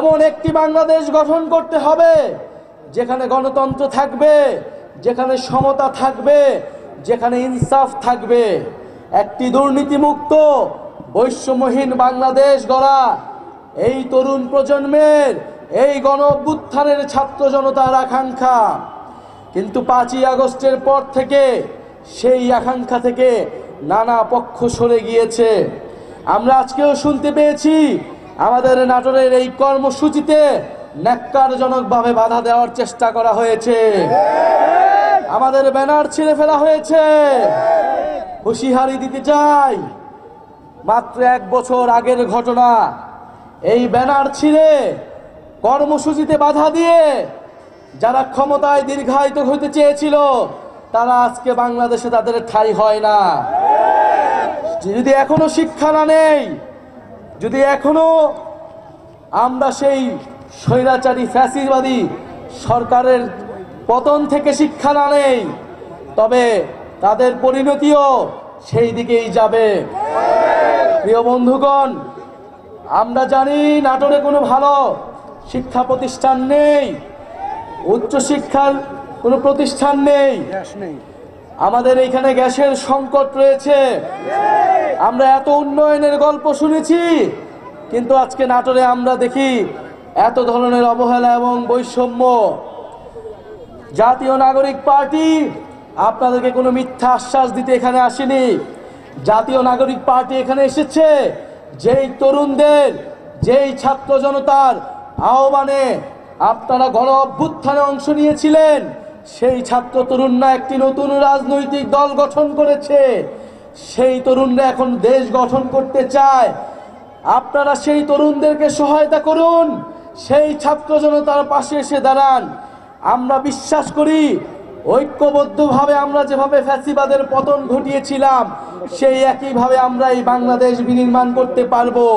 এমন একটি বাংলাদেশ গঠন করতে হবে যেখানে গণতন্ত্র থাকবে, যেখানে সমতা থাকবে, যেখানে ইনসাফ থাকবে। একটি দুর্নীতিমুক্ত বৈষম্যহীন বাংলাদেশ গড়া এই তরুণ প্রজন্মের, এই গণ অভ্যুত্থানের ছাত্র জনতার আকাঙ্ক্ষা। কিন্তু 5ই আগস্টের পর থেকে সেই আকাঙ্ক্ষা থেকে নানা পক্ষ সরে গিয়েছে। আমরা আজকেও শুনতে পেয়েছি আমাদের নাটোরের এই কর্মসূচিতে ন্যাক্কারজনকভাবে বাধা দেওয়ার চেষ্টা করা হয়েছে, আমাদের ব্যানার ছিঁড়ে ফেলা হয়েছে। হুঁশিয়ারি দিতে চাই, মাত্র 1 বছর আগের ঘটনা। এই ব্যানার ছিঁড়ে কর্মসূচিতে বাধা দিয়ে যারা ক্ষমতায় দীর্ঘায়িত হতে চেয়েছিল তারা আজকে বাংলাদেশে তাদের ঠাঁই হয় না। যদি এখনো শিক্ষা না নেই, যদি এখনো আমরা সেই স্বৈরাচারী ফ্যাসিবাদী সরকারের পতন থেকে শিক্ষা না নেই, তবে তাদের পরিণতিও সেই দিকেই যাবে। প্রিয় বন্ধুগণ, আমরা জানি নাটোরে কোনো ভালো শিক্ষা প্রতিষ্ঠান নেই, উচ্চশিক্ষার কোনো প্রতিষ্ঠান নেই, আমাদের এখানে গ্যাসের সংকট রয়েছে। আমরা এত উন্নয়নের গল্প শুনেছি, কিন্তু আজকে নাটোরে আমরা দেখি এত ধরনের অবহেলা এবং বৈষম্য। জাতীয় নাগরিক পার্টি আপনাদেরকে কোনো মিথ্যা আশ্বাস দিতে এখানে আসেনি। জাতীয় নাগরিক পার্টি এখানে এসেছে যেই তরুণদের, যেই ছাত্র জনতার আহ্বানে আপনারা গণ অভ্যুত্থানে অংশ নিয়েছিলেন, সেই ছাত্র তরুণরা একটি নতুন রাজনৈতিক দল গঠন করেছে। সেই তরুণরা এখন দেশ গঠন করতে চায়। আপনারা সেই তরুণদেরকে সহায়তা করুন, সেই ছাত্র জনতার পাশে এসে দাঁড়ান। আমরা বিশ্বাস করি ঐক্যবদ্ধভাবে আমরা যেভাবে ফ্যাসিবাদের পতন ঘটিয়েছিলাম সেই একইভাবে আমরা এই বাংলাদেশ বিনির্মাণ করতে পারবো।